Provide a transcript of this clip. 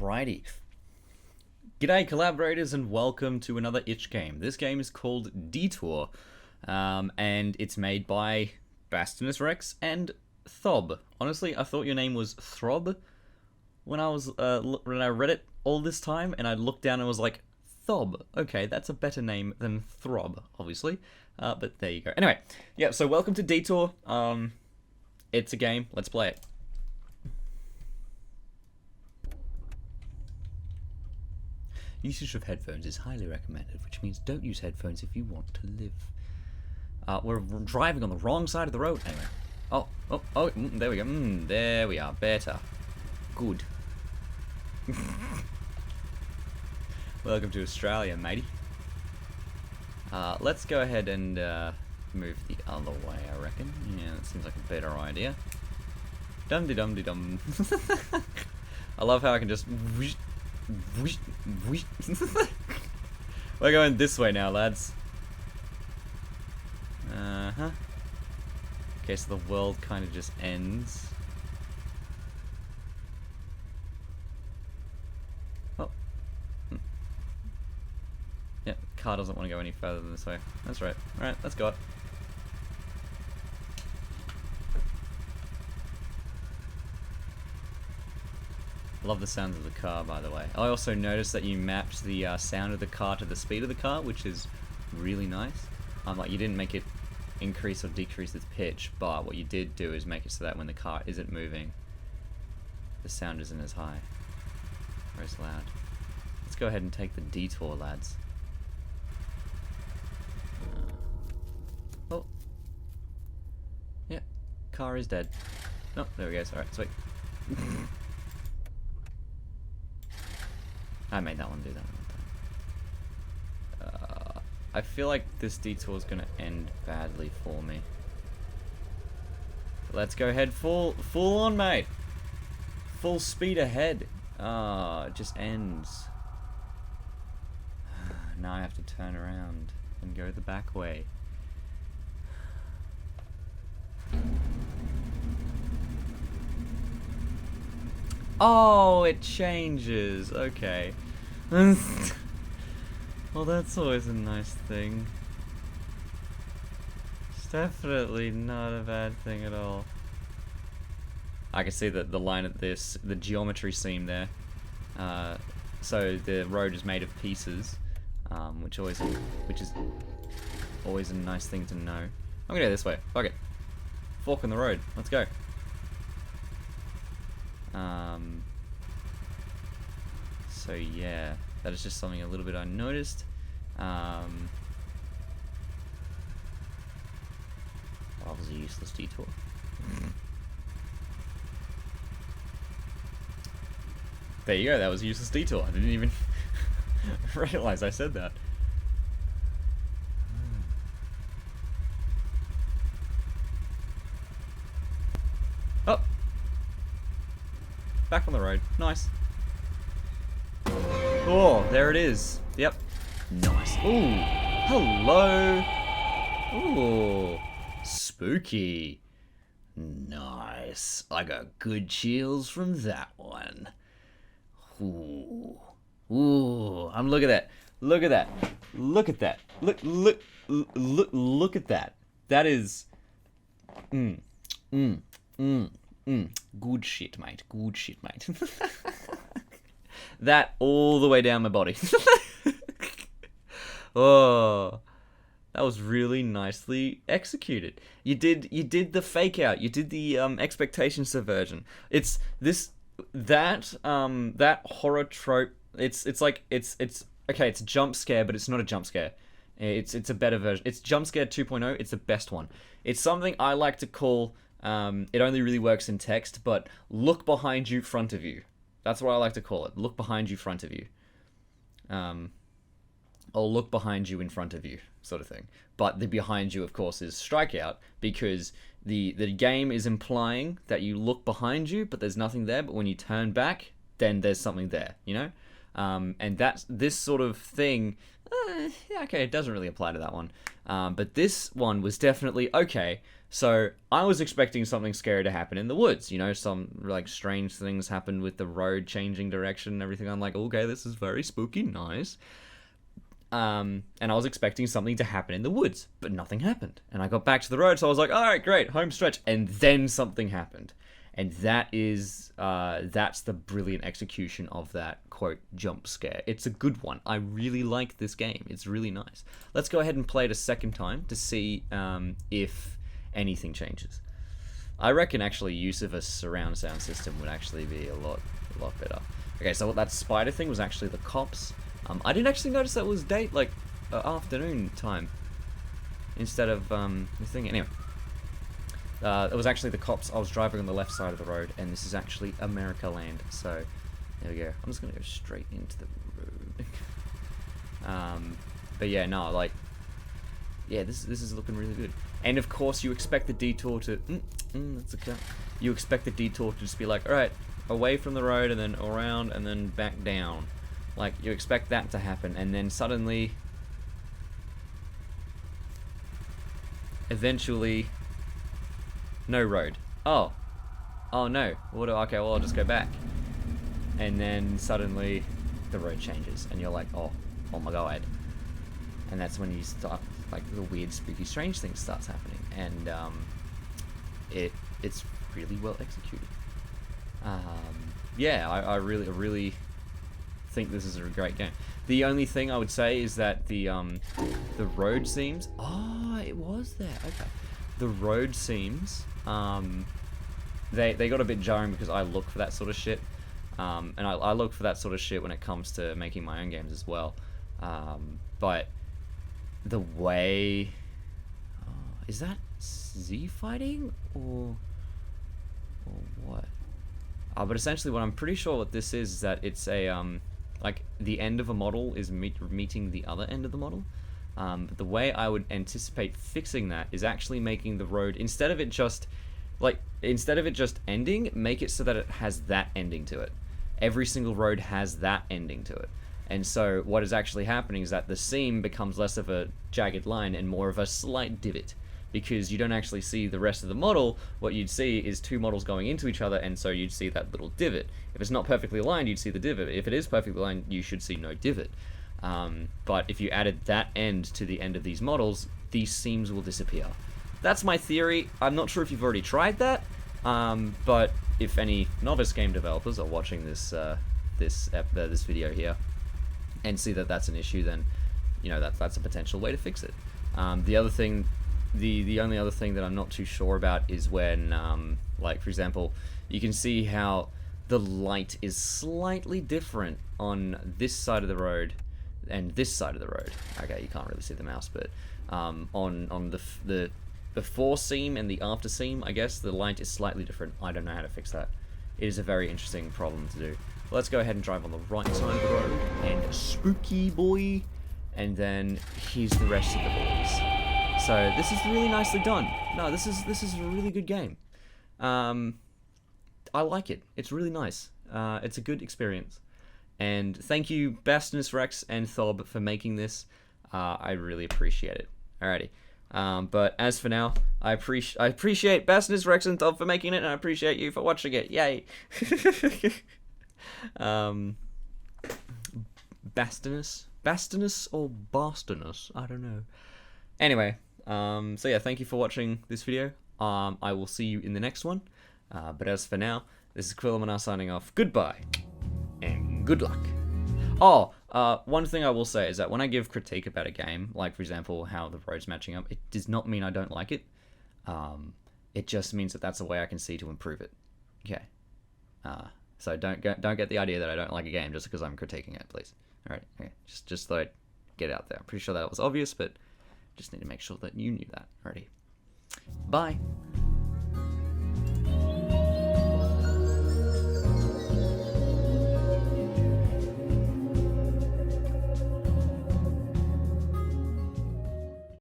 Alrighty. G'day collaborators and welcome to another itch game. This game is called Detour, and it's made by Bastinus Rex and Thob. Honestly, I thought your name was Throb when I read it all this time, and I looked down and was like, Thob. Okay, that's a better name than Throb, obviously. But there you go. Anyway, yeah. So welcome to Detour. It's a game. Let's play it. Usage of headphones is highly recommended, which means don't use headphones if you want to live. We're driving on the wrong side of the road. Anyway. There we go. There we are. Better. Good. Welcome to Australia, matey. Let's go ahead and move the other way, I reckon. Yeah, that seems like a better idea. Dum-de-dum-de-dum. I love how I can just... We're going this way now, lads. Okay, so the world kind of just ends. Oh. Yeah, car doesn't want to go any further than this way. That's right. Alright, let's go. Love the sounds of the car, by the way. I also noticed that you mapped the sound of the car to the speed of the car, which is really nice. Like, you didn't make it increase or decrease its pitch, but what you did do is make it so that when the car isn't moving, the sound isn't as high or as loud. Let's go ahead and take the detour, lads. Oh. Yeah, car is dead. Oh, there we go. Alright, sweet. I made that one do that one time. I feel like this detour is gonna end badly for me. Let's go ahead full on, mate. Full speed ahead. It just ends. Now I have to turn around and go the back way. Oh, it changes. Okay. Well, that's always a nice thing. It's definitely not a bad thing at all. I can see that the line of this, the geometry seam there. So the road is made of pieces, which is always a nice thing to know. I'm gonna go this way. Fuck it. Fork in the road. Let's go. So yeah, that is just something a little bit I noticed. That was a useless detour. There you go, that was a useless detour. I didn't even realize I said that. Oh! Back on the road. Nice. Oh, there it is. Yep. Nice. Ooh. Hello. Ooh. Spooky. Nice. I got good chills from that one. Ooh. Ooh. Look at that. Look at that. Look at that. Look at that. That is good shit, mate. Good shit, mate. That all the way down my body. Oh, that was really nicely executed. You did the fake out. You did the expectation subversion. It's that horror trope. It's okay. It's a jump scare, but it's not a jump scare. It's a better version. It's jump scare 2.0. It's the best one. It's something I like to call. It only really works in text, but look behind you, front of you. That's what I like to call it. Look behind you, front of you. Or look behind you, in front of you, sort of thing. But the behind you, of course, is strikeout, because the game is implying that you look behind you, but there's nothing there, but when you turn back, then there's something there, you know? And this sort of thing, Yeah, okay, it doesn't really apply to that one. But this one was definitely okay. So I was expecting something scary to happen in the woods. You know, some like strange things happened with the road changing direction and everything. I'm like, okay, this is very spooky, nice. And I was expecting something to happen in the woods, but nothing happened. And I got back to the road, so I was like, all right, great, home stretch. And then something happened. And that is, that's the brilliant execution of that, quote, jump scare. It's a good one. I really like this game. It's really nice. Let's go ahead and play it a second time to see if anything changes. I reckon actually use of a surround sound system would actually be a lot better. Okay, so that spider thing was actually the cops. I didn't actually notice that was afternoon time instead of the thing. Anyway, it was actually the cops. I was driving on the left side of the road, and this is actually America land. So there we go. I'm just gonna go straight into the road. But yeah, no, like, yeah, this is looking really good. And of course, you expect the detour to that's a cut. You expect the detour to just be like, all right, away from the road, and then around, and then back down. Like, you expect that to happen, and then suddenly, eventually, no road. Oh no. Okay, well, I'll just go back. And then suddenly, the road changes, and you're like, oh my god. And that's when you start, like, the weird, spooky, strange thing starts happening, and it's really well executed. Yeah, I really think this is a great game. The only thing I would say is that the road seams. Oh, it was there. Okay, the road seams. They got a bit jarring because I look for that sort of shit, and I look for that sort of shit when it comes to making my own games as well. But the way, is that Z fighting or what? But essentially, what I'm pretty sure what this is that it's a like the end of a model is meeting the other end of the model. But the way I would anticipate fixing that is actually making the road, instead of it just ending, make it so that it has that ending to it. Every single road has that ending to it. And so what is actually happening is that the seam becomes less of a jagged line and more of a slight divot, because you don't actually see the rest of the model. What you'd see is two models going into each other, and so you'd see that little divot. If it's not perfectly aligned, you'd see the divot. If it is perfectly aligned, you should see no divot. But if you added that end to the end of these models, these seams will disappear. That's my theory. I'm not sure if you've already tried that, but if any novice game developers are watching this this video here and see that that's an issue, then you know that's a potential way to fix it. The other thing, the only other thing that I'm not too sure about is when, like, for example, you can see how the light is slightly different on this side of the road and this side of the road. Okay, you can't really see the mouse, but on the before seam and the after seam, I guess the light is slightly different. I don't know how to fix that. It is a very interesting problem to do. Let's go ahead and drive on the right side of the road, and spooky boy, and then here's the rest of the boys. So this is really nicely done. No, this is a really good game. I like it. It's really nice. It's a good experience. And thank you, Bastinus Rex and Thob, for making this. I really appreciate it. Alrighty. But as for now, I appreciate Bastinus Rex and Thob for making it, and I appreciate you for watching it. Yay! Bastinus or Bastinus? I don't know. Anyway, so yeah, thank you for watching this video. I will see you in the next one. But as for now, this is Quillo signing off. Goodbye, and good luck. Oh, one thing I will say is that when I give critique about a game, like for example how the road's matching up, it does not mean I don't like it. It just means that that's a way I can see to improve it. Okay. So don't get the idea that I don't like a game just because I'm critiquing it, please. All right. Okay. Just thought I'd get it out there. I'm pretty sure that was obvious, but just need to make sure that you knew that already. Bye.